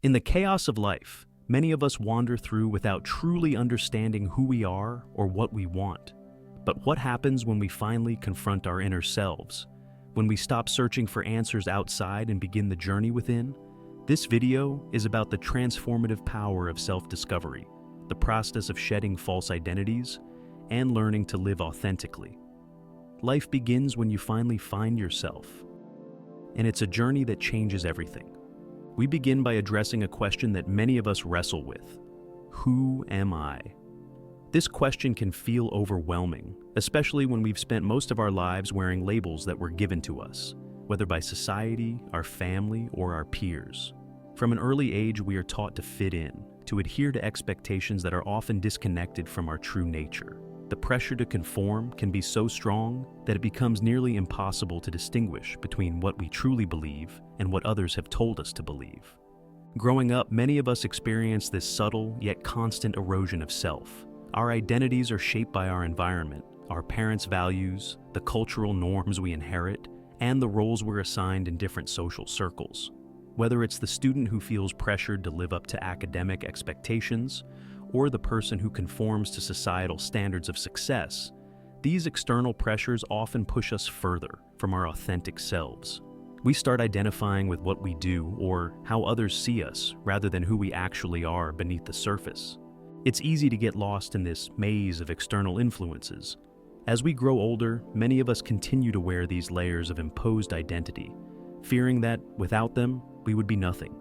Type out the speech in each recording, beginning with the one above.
In the chaos of life, many of us wander through without truly understanding who we are or what we want. But what happens when we finally confront our inner selves? When we stop searching for answers outside and begin the journey within? This video is about the transformative power of self-discovery, the process of shedding false identities, and learning to live authentically. Life begins when you finally find yourself, and it's a journey that changes everything. We begin by addressing a question that many of us wrestle with. Who am I? This question can feel overwhelming, especially when we've spent most of our lives wearing labels that were given to us, whether by society, our family, or our peers. From an early age, we are taught to fit in, to adhere to expectations that are often disconnected from our true nature. The pressure to conform can be so strong that it becomes nearly impossible to distinguish between what we truly believe and what others have told us to believe. Growing up, many of us experience this subtle yet constant erosion of self. Our identities are shaped by our environment, our parents' values, the cultural norms we inherit, and the roles we're assigned in different social circles. Whether it's the student who feels pressured to live up to academic expectations, or the person who conforms to societal standards of success, these external pressures often push us further from our authentic selves. We start identifying with what we do or how others see us rather than who we actually are beneath the surface. It's easy to get lost in this maze of external influences. As we grow older, many of us continue to wear these layers of imposed identity, fearing that without them, we would be nothing.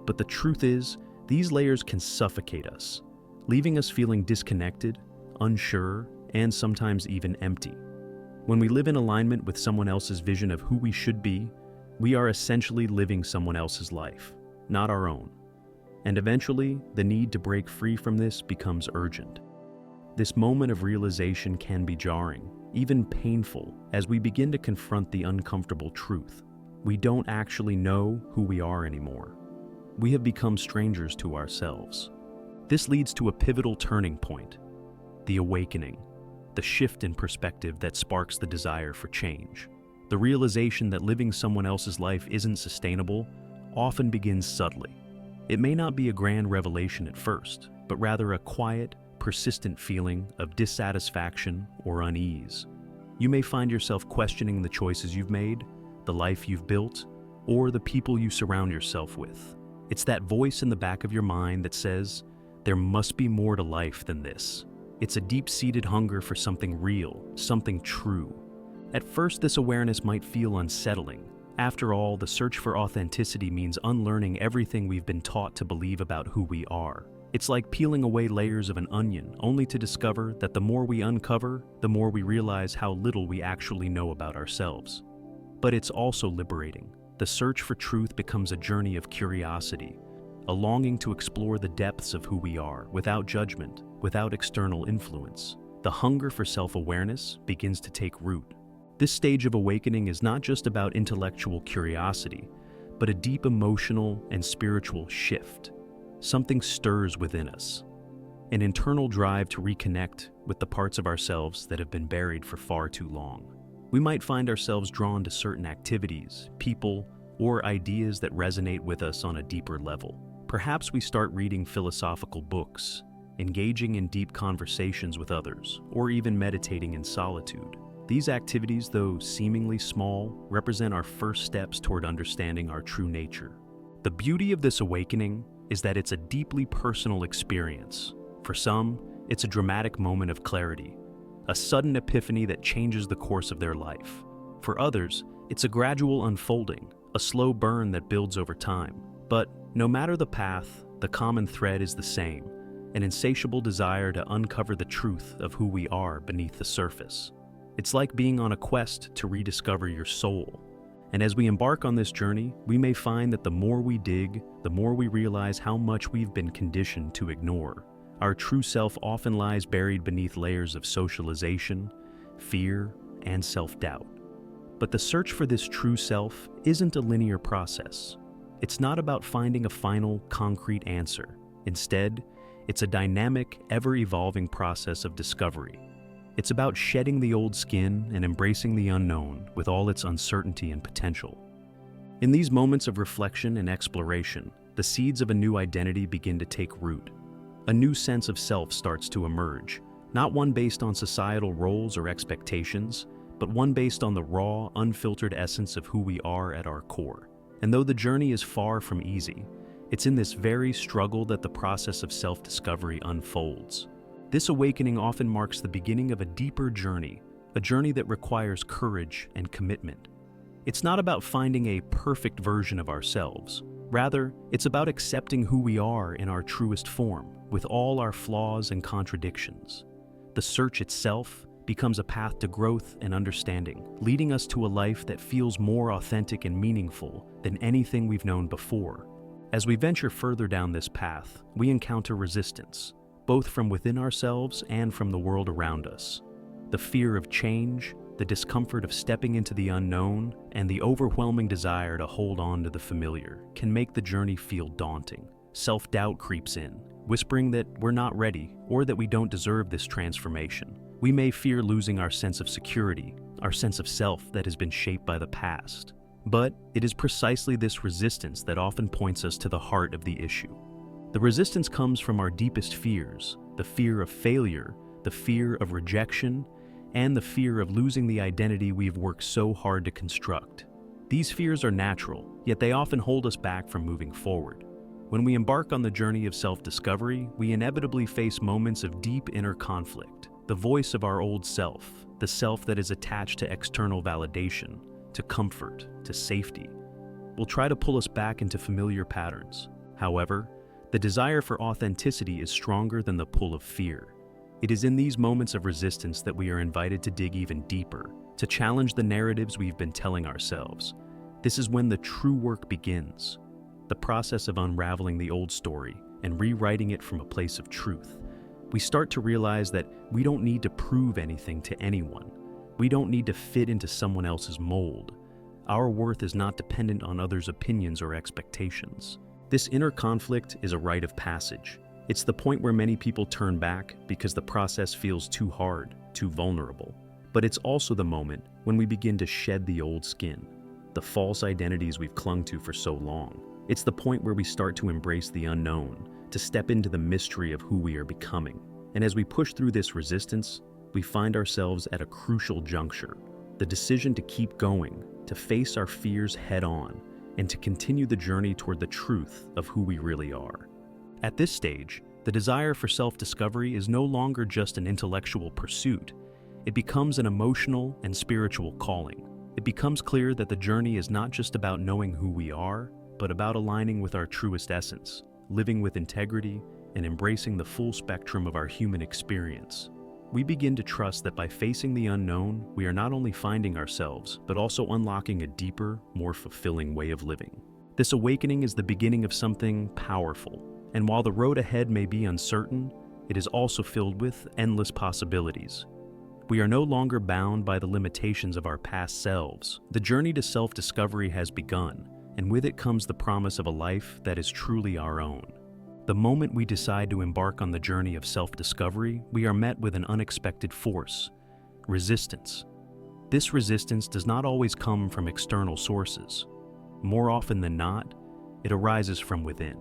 But the truth is, these layers can suffocate us, leaving us feeling disconnected, unsure, and sometimes even empty. When we live in alignment with someone else's vision of who we should be, we are essentially living someone else's life, not our own. And eventually, the need to break free from this becomes urgent. This moment of realization can be jarring, even painful, as we begin to confront the uncomfortable truth. We don't actually know who we are anymore. We have become strangers to ourselves. This leads to a pivotal turning point, the awakening, the shift in perspective that sparks the desire for change. The realization that living someone else's life isn't sustainable often begins subtly. It may not be a grand revelation at first, but rather a quiet, persistent feeling of dissatisfaction or unease. You may find yourself questioning the choices you've made, the life you've built, or the people you surround yourself with. It's that voice in the back of your mind that says, there must be more to life than this. It's a deep-seated hunger for something real, something true. At first, this awareness might feel unsettling. After all, the search for authenticity means unlearning everything we've been taught to believe about who we are. It's like peeling away layers of an onion, only to discover that the more we uncover, the more we realize how little we actually know about ourselves. But it's also liberating. The search for truth becomes a journey of curiosity, a longing to explore the depths of who we are, without judgment, without external influence. The hunger for self-awareness begins to take root. This stage of awakening is not just about intellectual curiosity, but a deep emotional and spiritual shift. Something stirs within us, an internal drive to reconnect with the parts of ourselves that have been buried for far too long. We might find ourselves drawn to certain activities, people, or ideas that resonate with us on a deeper level. Perhaps we start reading philosophical books, engaging in deep conversations with others, or even meditating in solitude. These activities, though seemingly small, represent our first steps toward understanding our true nature. The beauty of this awakening is that it's a deeply personal experience. For some, it's a dramatic moment of clarity, a sudden epiphany that changes the course of their life. For others, it's a gradual unfolding, a slow burn that builds over time. But no matter the path, the common thread is the same, an insatiable desire to uncover the truth of who we are beneath the surface. It's like being on a quest to rediscover your soul. And as we embark on this journey, we may find that the more we dig, the more we realize how much we've been conditioned to ignore. Our true self often lies buried beneath layers of socialization, fear, and self-doubt. But the search for this true self isn't a linear process. It's not about finding a final, concrete answer. Instead, it's a dynamic, ever-evolving process of discovery. It's about shedding the old skin and embracing the unknown with all its uncertainty and potential. In these moments of reflection and exploration, the seeds of a new identity begin to take root. A new sense of self starts to emerge, not one based on societal roles or expectations, but one based on the raw, unfiltered essence of who we are at our core. And though the journey is far from easy, it's in this very struggle that the process of self-discovery unfolds. This awakening often marks the beginning of a deeper journey, a journey that requires courage and commitment. It's not about finding a perfect version of ourselves. Rather, it's about accepting who we are in our truest form, with all our flaws and contradictions. The search itself becomes a path to growth and understanding, leading us to a life that feels more authentic and meaningful than anything we've known before. As we venture further down this path, we encounter resistance, both from within ourselves and from the world around us. The fear of change, the discomfort of stepping into the unknown, and the overwhelming desire to hold on to the familiar can make the journey feel daunting. Self-doubt creeps in, whispering that we're not ready or that we don't deserve this transformation. We may fear losing our sense of security, our sense of self that has been shaped by the past. But it is precisely this resistance that often points us to the heart of the issue. The resistance comes from our deepest fears, the fear of failure, the fear of rejection, and the fear of losing the identity we've worked so hard to construct. These fears are natural, yet they often hold us back from moving forward. When we embark on the journey of self-discovery, we inevitably face moments of deep inner conflict. The voice of our old self, the self that is attached to external validation, to comfort, to safety, will try to pull us back into familiar patterns. However, the desire for authenticity is stronger than the pull of fear. It is in these moments of resistance that we are invited to dig even deeper, to challenge the narratives we've been telling ourselves. This is when the true work begins, the process of unraveling the old story and rewriting it from a place of truth. We start to realize that we don't need to prove anything to anyone. We don't need to fit into someone else's mold. Our worth is not dependent on others' opinions or expectations. This inner conflict is a rite of passage. It's the point where many people turn back because the process feels too hard, too vulnerable. But it's also the moment when we begin to shed the old skin, the false identities we've clung to for so long. It's the point where we start to embrace the unknown, to step into the mystery of who we are becoming. And as we push through this resistance, we find ourselves at a crucial juncture. The decision to keep going, to face our fears head on, and to continue the journey toward the truth of who we really are. At this stage, the desire for self-discovery is no longer just an intellectual pursuit. It becomes an emotional and spiritual calling. It becomes clear that the journey is not just about knowing who we are, but about aligning with our truest essence, living with integrity, and embracing the full spectrum of our human experience. We begin to trust that by facing the unknown, we are not only finding ourselves, but also unlocking a deeper, more fulfilling way of living. This awakening is the beginning of something powerful. And while the road ahead may be uncertain, it is also filled with endless possibilities. We are no longer bound by the limitations of our past selves. The journey to self-discovery has begun, and with it comes the promise of a life that is truly our own. The moment we decide to embark on the journey of self-discovery, we are met with an unexpected force: resistance. This resistance does not always come from external sources. More often than not, it arises from within.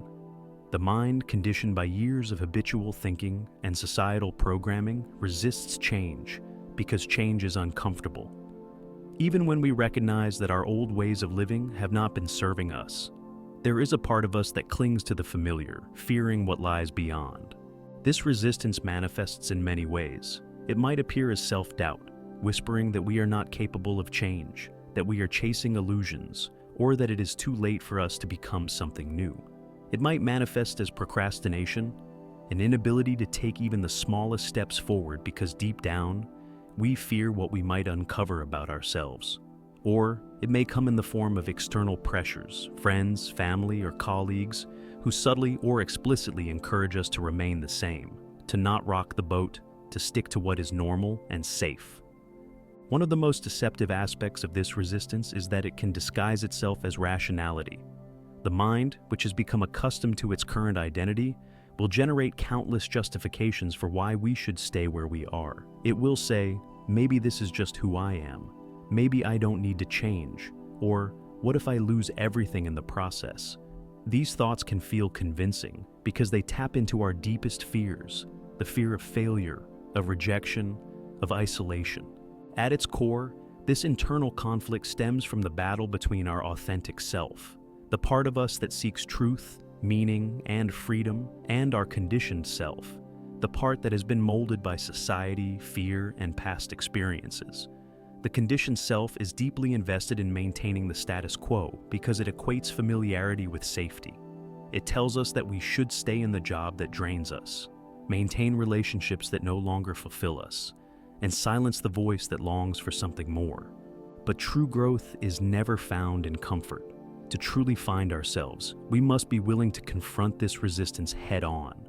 The mind, conditioned by years of habitual thinking and societal programming, resists change because change is uncomfortable. Even when we recognize that our old ways of living have not been serving us, there is a part of us that clings to the familiar, fearing what lies beyond. This resistance manifests in many ways. It might appear as self-doubt, whispering that we are not capable of change, that we are chasing illusions, or that it is too late for us to become something new. It might manifest as procrastination, an inability to take even the smallest steps forward because deep down, we fear what we might uncover about ourselves. Or it may come in the form of external pressures, friends, family, or colleagues who subtly or explicitly encourage us to remain the same, to not rock the boat, to stick to what is normal and safe. One of the most deceptive aspects of this resistance is that it can disguise itself as rationality. The mind, which has become accustomed to its current identity, will generate countless justifications for why we should stay where we are. It will say, maybe this is just who I am. Maybe I don't need to change. Or, what if I lose everything in the process? These thoughts can feel convincing because they tap into our deepest fears, the fear of failure, of rejection, of isolation. At its core, this internal conflict stems from the battle between our authentic self, the part of us that seeks truth, meaning, and freedom, and our conditioned self, the part that has been molded by society, fear, and past experiences. The conditioned self is deeply invested in maintaining the status quo because it equates familiarity with safety. It tells us that we should stay in the job that drains us, maintain relationships that no longer fulfill us, and silence the voice that longs for something more. But true growth is never found in comfort. To truly find ourselves, we must be willing to confront this resistance head-on.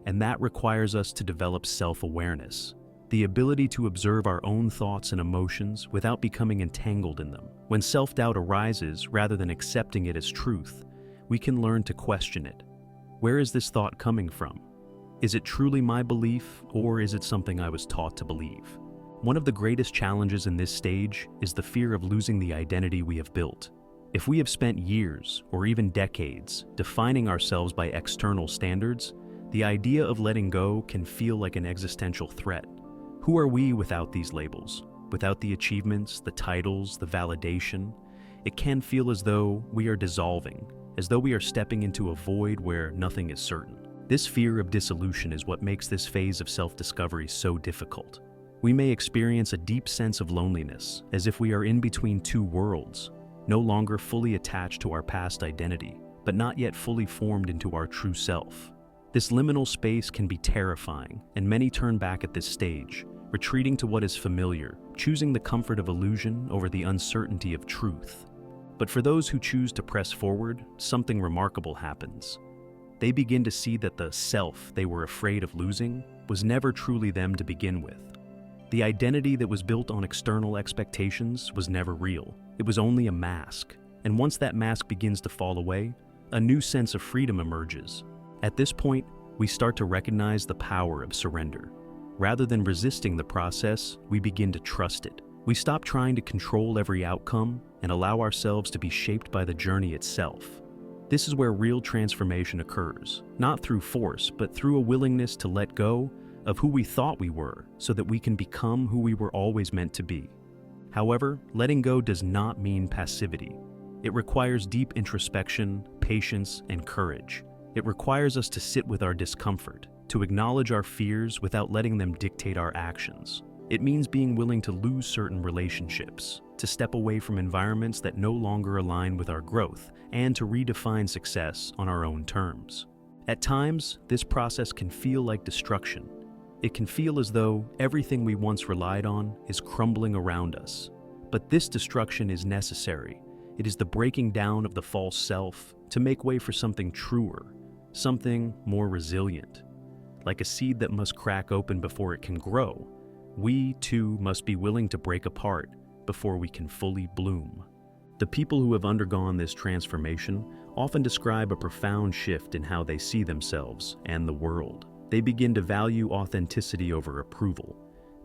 And that requires us to develop self-awareness, the ability to observe our own thoughts and emotions without becoming entangled in them. When self-doubt arises, rather than accepting it as truth, we can learn to question it. Where is this thought coming from? Is it truly my belief, or is it something I was taught to believe? One of the greatest challenges in this stage is the fear of losing the identity we have built. If we have spent years, or even decades, defining ourselves by external standards, the idea of letting go can feel like an existential threat. Who are we without these labels? Without the achievements, the titles, the validation? It can feel as though we are dissolving, as though we are stepping into a void where nothing is certain. This fear of dissolution is what makes this phase of self-discovery so difficult. We may experience a deep sense of loneliness, as if we are in between two worlds, no longer fully attached to our past identity, but not yet fully formed into our true self. This liminal space can be terrifying, and many turn back at this stage, retreating to what is familiar, choosing the comfort of illusion over the uncertainty of truth. But for those who choose to press forward, something remarkable happens. They begin to see that the self they were afraid of losing was never truly them to begin with. The identity that was built on external expectations was never real. It was only a mask, and once that mask begins to fall away, a new sense of freedom emerges. At this point, we start to recognize the power of surrender. Rather than resisting the process, we begin to trust it. We stop trying to control every outcome and allow ourselves to be shaped by the journey itself. This is where real transformation occurs, not through force, but through a willingness to let go of who we thought we were so that we can become who we were always meant to be. However, letting go does not mean passivity. It requires deep introspection, patience, and courage. It requires us to sit with our discomfort, to acknowledge our fears without letting them dictate our actions. It means being willing to lose certain relationships, to step away from environments that no longer align with our growth, and to redefine success on our own terms. At times, this process can feel like destruction. It can feel as though everything we once relied on is crumbling around us. But this destruction is necessary. It is the breaking down of the false self to make way for something truer, something more resilient. Like a seed that must crack open before it can grow, we too must be willing to break apart before we can fully bloom. The people who have undergone this transformation often describe a profound shift in how they see themselves and the world. They begin to value authenticity over approval,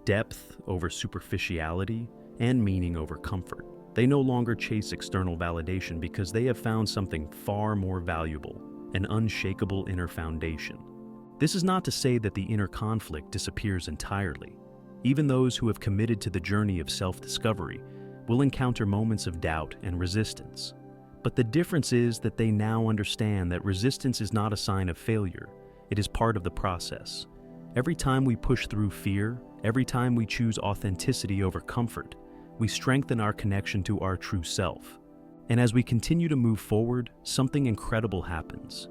depth over superficiality, and meaning over comfort. They no longer chase external validation because they have found something far more valuable, an unshakable inner foundation. This is not to say that the inner conflict disappears entirely. Even those who have committed to the journey of self-discovery will encounter moments of doubt and resistance. But the difference is that they now understand that resistance is not a sign of failure. It is part of the process. Every time we push through fear, every time we choose authenticity over comfort, we strengthen our connection to our true self. And as we continue to move forward, something incredible happens.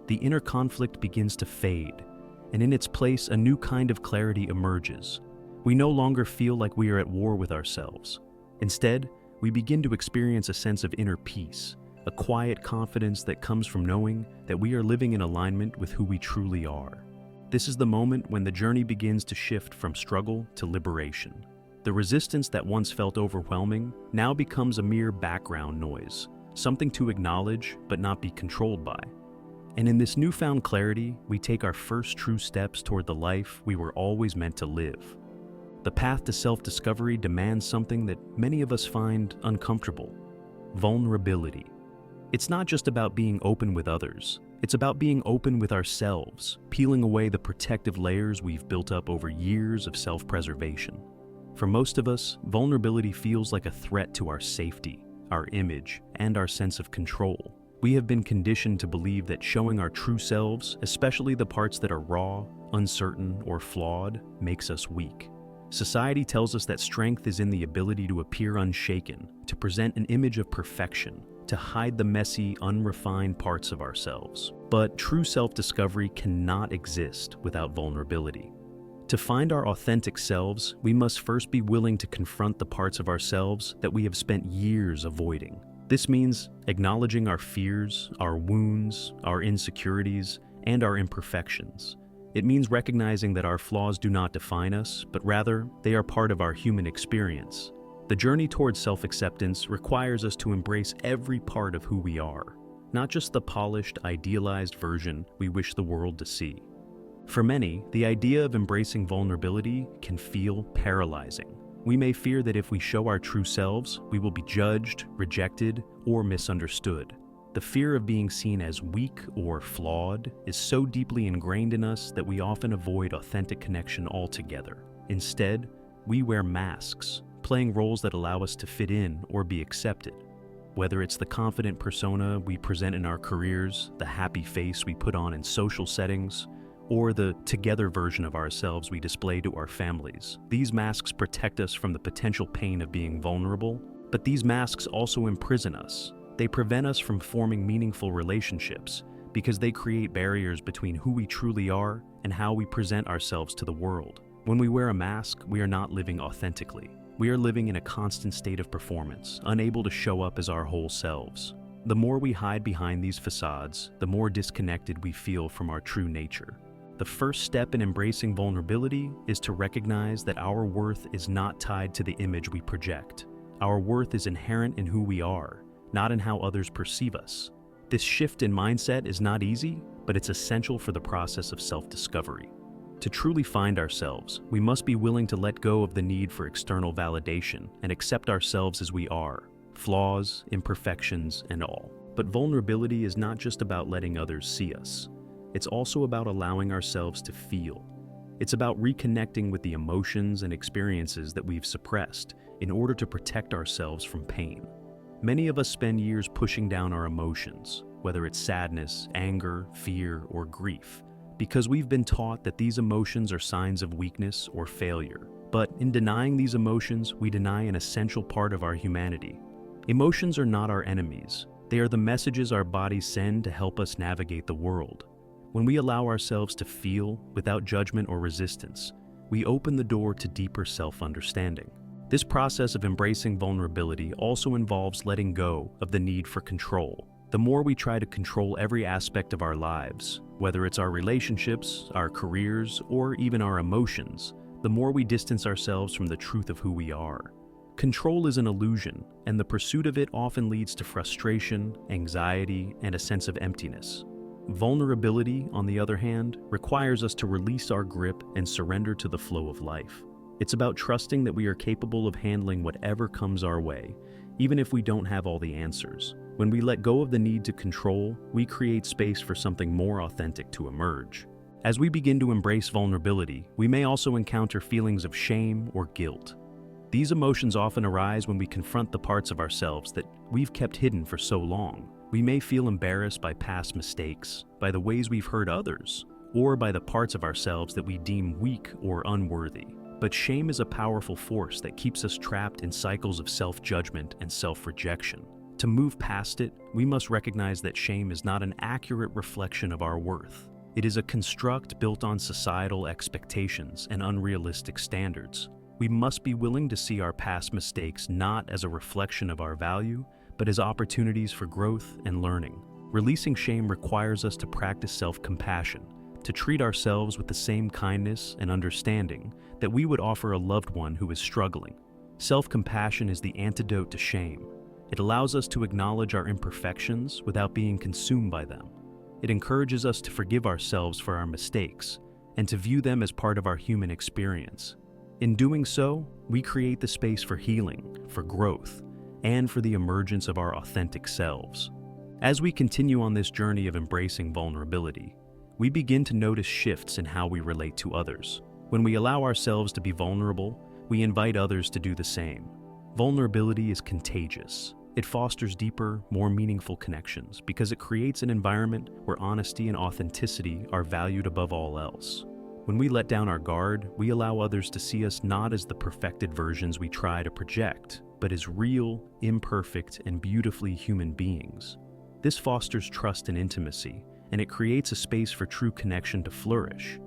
The inner conflict begins to fade, and in its place, a new kind of clarity emerges. We no longer feel like we are at war with ourselves. Instead, we begin to experience a sense of inner peace, a quiet confidence that comes from knowing that we are living in alignment with who we truly are. This is the moment when the journey begins to shift from struggle to liberation. The resistance that once felt overwhelming now becomes a mere background noise, something to acknowledge but not be controlled by. And in this newfound clarity, we take our first true steps toward the life we were always meant to live. The path to self-discovery demands something that many of us find uncomfortable: vulnerability. It's not just about being open with others. It's about being open with ourselves, peeling away the protective layers we've built up over years of self-preservation. For most of us, vulnerability feels like a threat to our safety, our image, and our sense of control. We have been conditioned to believe that showing our true selves, especially the parts that are raw, uncertain, or flawed, makes us weak. Society tells us that strength is in the ability to appear unshaken, to present an image of perfection, to hide the messy, unrefined parts of ourselves. But true self-discovery cannot exist without vulnerability. To find our authentic selves, we must first be willing to confront the parts of ourselves that we have spent years avoiding. This means acknowledging our fears, our wounds, our insecurities, and our imperfections. It means recognizing that our flaws do not define us, but rather, they are part of our human experience. The journey towards self-acceptance requires us to embrace every part of who we are, not just the polished, idealized version we wish the world to see. For many, the idea of embracing vulnerability can feel paralyzing. We may fear that if we show our true selves, we will be judged, rejected, or misunderstood. The fear of being seen as weak or flawed is so deeply ingrained in us that we often avoid authentic connection altogether. Instead, we wear masks, playing roles that allow us to fit in or be accepted. Whether it's the confident persona we present in our careers, the happy face we put on in social settings, or the together version of ourselves we display to our families. These masks protect us from the potential pain of being vulnerable, but these masks also imprison us. They prevent us from forming meaningful relationships because they create barriers between who we truly are and how we present ourselves to the world. When we wear a mask, we are not living authentically. We are living in a constant state of performance, unable to show up as our whole selves. The more we hide behind these facades, the more disconnected we feel from our true nature. The first step in embracing vulnerability is to recognize that our worth is not tied to the image we project. Our worth is inherent in who we are, not in how others perceive us. This shift in mindset is not easy, but it's essential for the process of self-discovery. To truly find ourselves, we must be willing to let go of the need for external validation and accept ourselves as we are, flaws, imperfections, and all. But vulnerability is not just about letting others see us. It's also about allowing ourselves to feel. It's about reconnecting with the emotions and experiences that we've suppressed in order to protect ourselves from pain. Many of us spend years pushing down our emotions, whether it's sadness, anger, fear, or grief, because we've been taught that these emotions are signs of weakness or failure. But in denying these emotions, we deny an essential part of our humanity. Emotions are not our enemies. They are the messages our bodies send to help us navigate the world. When we allow ourselves to feel without judgment or resistance, we open the door to deeper self-understanding. This process of embracing vulnerability also involves letting go of the need for control. The more we try to control every aspect of our lives, whether it's our relationships, our careers, or even our emotions, the more we distance ourselves from the truth of who we are. Control is an illusion, and the pursuit of it often leads to frustration, anxiety, and a sense of emptiness. Vulnerability, on the other hand, requires us to release our grip and surrender to the flow of life. It's about trusting that we are capable of handling whatever comes our way, even if we don't have all the answers. When we let go of the need to control, we create space for something more authentic to emerge. As we begin to embrace vulnerability, we may also encounter feelings of shame or guilt. These emotions often arise when we confront the parts of ourselves that we've kept hidden for so long. We may feel embarrassed by past mistakes, by the ways we've hurt others, or by the parts of ourselves that we deem weak or unworthy. But shame is a powerful force that keeps us trapped in cycles of self-judgment and self-rejection. To move past it, we must recognize that shame is not an accurate reflection of our worth. It is a construct built on societal expectations and unrealistic standards. We must be willing to see our past mistakes not as a reflection of our value, but as opportunities for growth and learning. Releasing shame requires us to practice self-compassion, to treat ourselves with the same kindness and understanding that we would offer a loved one who is struggling. Self-compassion is the antidote to shame. It allows us to acknowledge our imperfections without being consumed by them. It encourages us to forgive ourselves for our mistakes and to view them as part of our human experience. In doing so, we create the space for healing, for growth, and for the emergence of our authentic selves. As we continue on this journey of embracing vulnerability, we begin to notice shifts in how we relate to others. When we allow ourselves to be vulnerable, we invite others to do the same. Vulnerability is contagious. It fosters deeper, more meaningful connections because it creates an environment where honesty and authenticity are valued above all else. When we let down our guard, we allow others to see us not as the perfected versions we try to project, but as real, imperfect, and beautifully human beings. This fosters trust and intimacy, and it creates a space for true connection to flourish.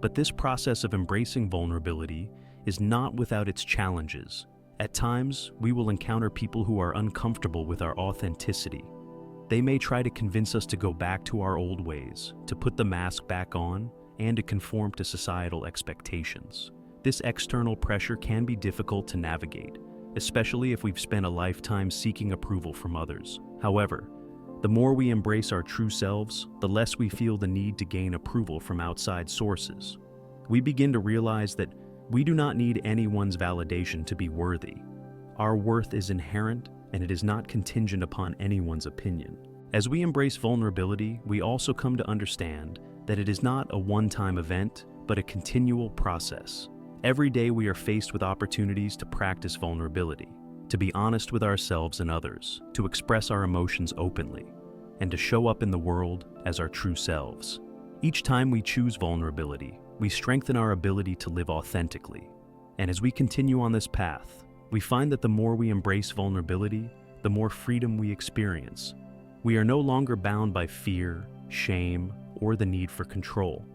But this process of embracing vulnerability is not without its challenges. At times, we will encounter people who are uncomfortable with our authenticity. They may try to convince us to go back to our old ways, to put the mask back on, and to conform to societal expectations. This external pressure can be difficult to navigate, especially if we've spent a lifetime seeking approval from others. However, the more we embrace our true selves, the less we feel the need to gain approval from outside sources. We begin to realize that we do not need anyone's validation to be worthy. Our worth is inherent, and it is not contingent upon anyone's opinion. As we embrace vulnerability, we also come to understand that it is not a one-time event, but a continual process. Every day we are faced with opportunities to practice vulnerability, to be honest with ourselves and others, to express our emotions openly, and to show up in the world as our true selves. Each time we choose vulnerability, we strengthen our ability to live authentically. And as we continue on this path, we find that the more we embrace vulnerability, the more freedom we experience. We are no longer bound by fear, shame, or the need for control.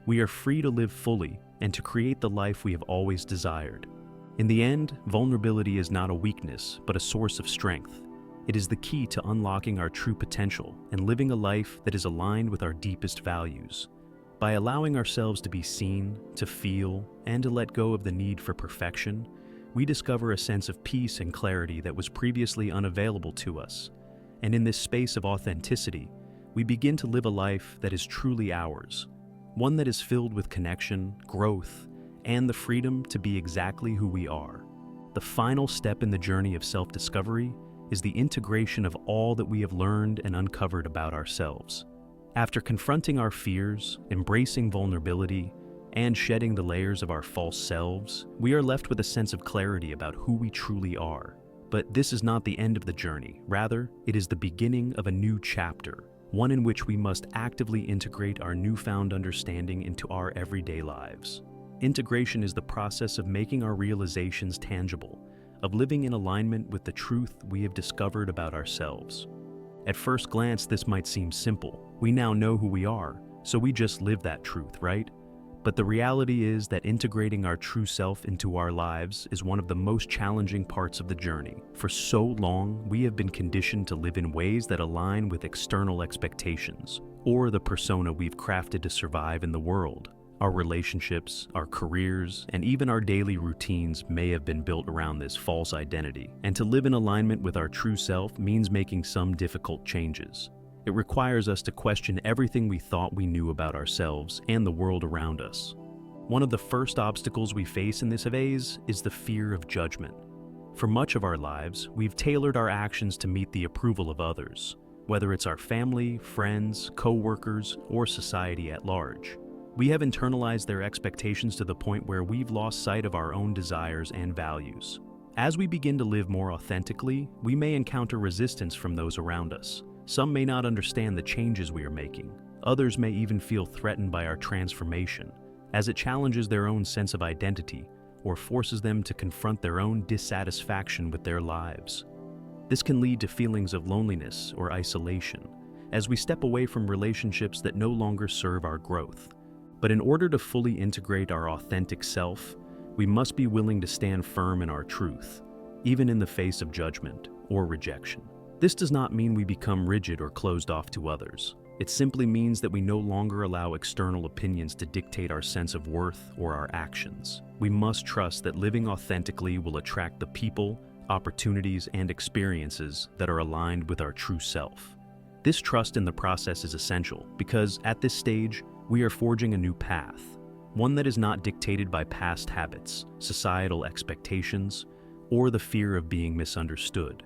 We are free to live fully and to create the life we have always desired. In the end, vulnerability is not a weakness, but a source of strength. It is the key to unlocking our true potential and living a life that is aligned with our deepest values. By allowing ourselves to be seen, to feel, and to let go of the need for perfection, we discover a sense of peace and clarity that was previously unavailable to us. And in this space of authenticity, we begin to live a life that is truly ours, one that is filled with connection, growth, and the freedom to be exactly who we are. The final step in the journey of self-discovery is the integration of all that we have learned and uncovered about ourselves. After confronting our fears, embracing vulnerability, and shedding the layers of our false selves, we are left with a sense of clarity about who we truly are. But this is not the end of the journey. Rather, it is the beginning of a new chapter, one in which we must actively integrate our newfound understanding into our everyday lives. Integration is the process of making our realizations tangible, of living in alignment with the truth we have discovered about ourselves. At first glance, this might seem simple. We now know who we are, so we just live that truth, right? But the reality is that integrating our true self into our lives is one of the most challenging parts of the journey. For so long, we have been conditioned to live in ways that align with external expectations, or the persona we've crafted to survive in the world. Our relationships, our careers, and even our daily routines may have been built around this false identity. And to live in alignment with our true self means making some difficult changes. It requires us to question everything we thought we knew about ourselves and the world around us. One of the first obstacles we face in this phase is the fear of judgment. For much of our lives, we've tailored our actions to meet the approval of others, whether it's our family, friends, co-workers, or society at large. We have internalized their expectations to the point where we've lost sight of our own desires and values. As we begin to live more authentically, we may encounter resistance from those around us. Some may not understand the changes we are making. Others may even feel threatened by our transformation, as it challenges their own sense of identity or forces them to confront their own dissatisfaction with their lives. This can lead to feelings of loneliness or isolation, as we step away from relationships that no longer serve our growth. But in order to fully integrate our authentic self, we must be willing to stand firm in our truth, even in the face of judgment or rejection. This does not mean we become rigid or closed off to others. It simply means that we no longer allow external opinions to dictate our sense of worth or our actions. We must trust that living authentically will attract the people, opportunities, and experiences that are aligned with our true self. This trust in the process is essential because, at this stage, we are forging a new path, one that is not dictated by past habits, societal expectations, or the fear of being misunderstood.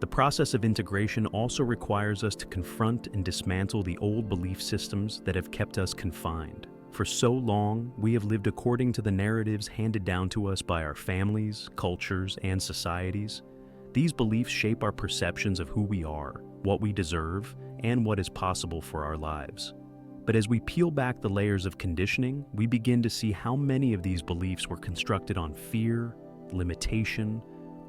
The process of integration also requires us to confront and dismantle the old belief systems that have kept us confined. For so long, we have lived according to the narratives handed down to us by our families, cultures, and societies. These beliefs shape our perceptions of who we are, what we deserve, and what is possible for our lives. But as we peel back the layers of conditioning, we begin to see how many of these beliefs were constructed on fear, limitation,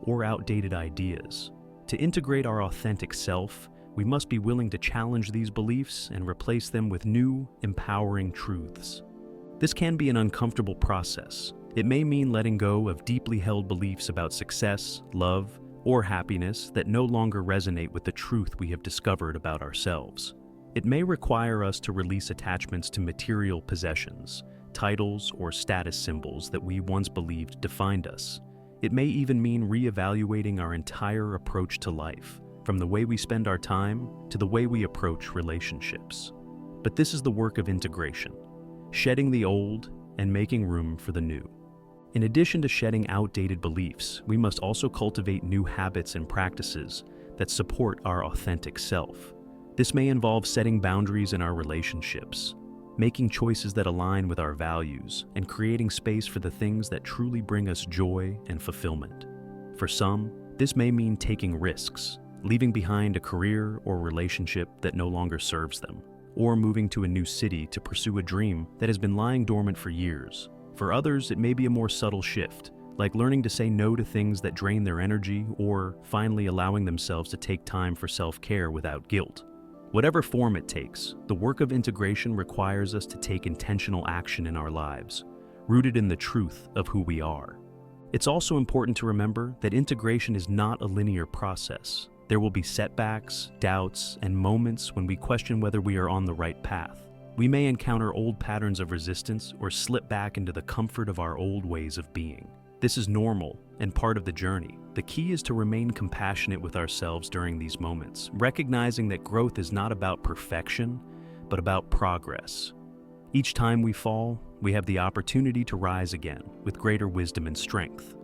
or outdated ideas. To integrate our authentic self, we must be willing to challenge these beliefs and replace them with new, empowering truths. This can be an uncomfortable process. It may mean letting go of deeply held beliefs about success, love, or happiness that no longer resonate with the truth we have discovered about ourselves. It may require us to release attachments to material possessions, titles, or status symbols that we once believed defined us. It may even mean reevaluating our entire approach to life, from the way we spend our time to the way we approach relationships. But this is the work of integration, shedding the old and making room for the new. In addition to shedding outdated beliefs, we must also cultivate new habits and practices that support our authentic self. This may involve setting boundaries in our relationships, making choices that align with our values, and creating space for the things that truly bring us joy and fulfillment. For some, this may mean taking risks, leaving behind a career or relationship that no longer serves them, or moving to a new city to pursue a dream that has been lying dormant for years. For others, it may be a more subtle shift, like learning to say no to things that drain their energy, or finally allowing themselves to take time for self-care without guilt. Whatever form it takes, the work of integration requires us to take intentional action in our lives, rooted in the truth of who we are. It's also important to remember that integration is not a linear process. There will be setbacks, doubts, and moments when we question whether we are on the right path. We may encounter old patterns of resistance or slip back into the comfort of our old ways of being. This is normal and part of the journey. The key is to remain compassionate with ourselves during these moments, recognizing that growth is not about perfection, but about progress. Each time we fall, we have the opportunity to rise again with greater wisdom and strength.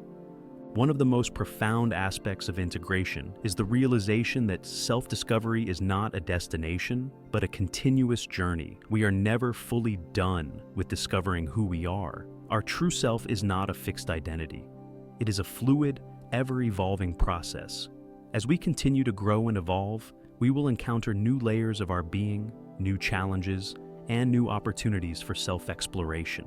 One of the most profound aspects of integration is the realization that self-discovery is not a destination, but a continuous journey. We are never fully done with discovering who we are. Our true self is not a fixed identity. It is a fluid, ever-evolving process. As we continue to grow and evolve, we will encounter new layers of our being, new challenges, and new opportunities for self-exploration.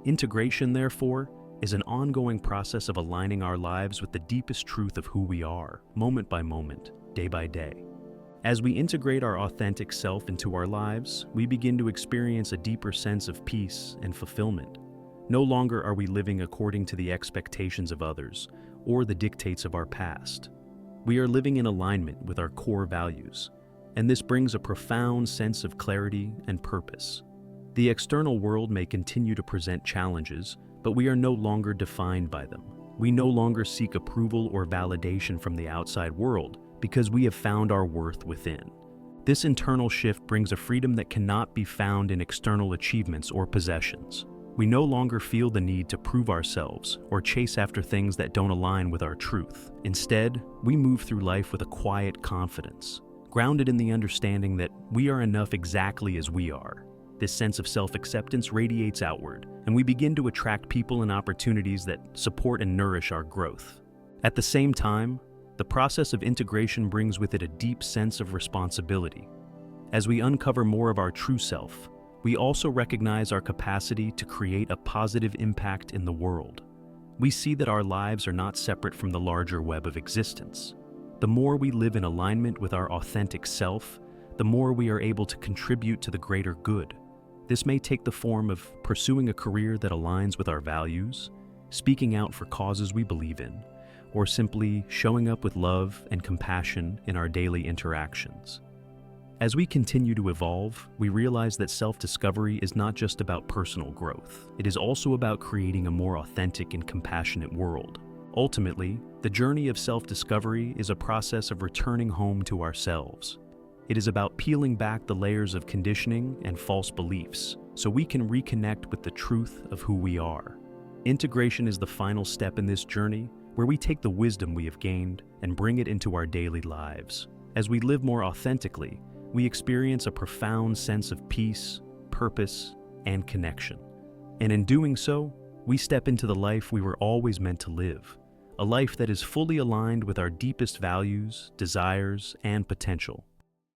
Integration, therefore, is an ongoing process of aligning our lives with the deepest truth of who we are, moment by moment, day by day. As we integrate our authentic self into our lives, we begin to experience a deeper sense of peace and fulfillment. No longer are we living according to the expectations of others or the dictates of our past. We are living in alignment with our core values, and this brings a profound sense of clarity and purpose. The external world may continue to present challenges, but we are no longer defined by them. We no longer seek approval or validation from the outside world because we have found our worth within. This internal shift brings a freedom that cannot be found in external achievements or possessions. We no longer feel the need to prove ourselves or chase after things that don't align with our truth. Instead, we move through life with a quiet confidence, grounded in the understanding that we are enough exactly as we are. This sense of self-acceptance radiates outward, and we begin to attract people and opportunities that support and nourish our growth. At the same time, the process of integration brings with it a deep sense of responsibility. As we uncover more of our true self, we also recognize our capacity to create a positive impact in the world. We see that our lives are not separate from the larger web of existence. The more we live in alignment with our authentic self, the more we are able to contribute to the greater good. This may take the form of pursuing a career that aligns with our values, speaking out for causes we believe in, or simply showing up with love and compassion in our daily interactions. As we continue to evolve, we realize that self-discovery is not just about personal growth. It is also about creating a more authentic and compassionate world. Ultimately, the journey of self-discovery is a process of returning home to ourselves. It is about peeling back the layers of conditioning and false beliefs so we can reconnect with the truth of who we are. Integration is the final step in this journey, where we take the wisdom we have gained and bring it into our daily lives. As we live more authentically, we experience a profound sense of peace, purpose, and connection. And in doing so, we step into the life we were always meant to live, a life that is fully aligned with our deepest values, desires, and potential.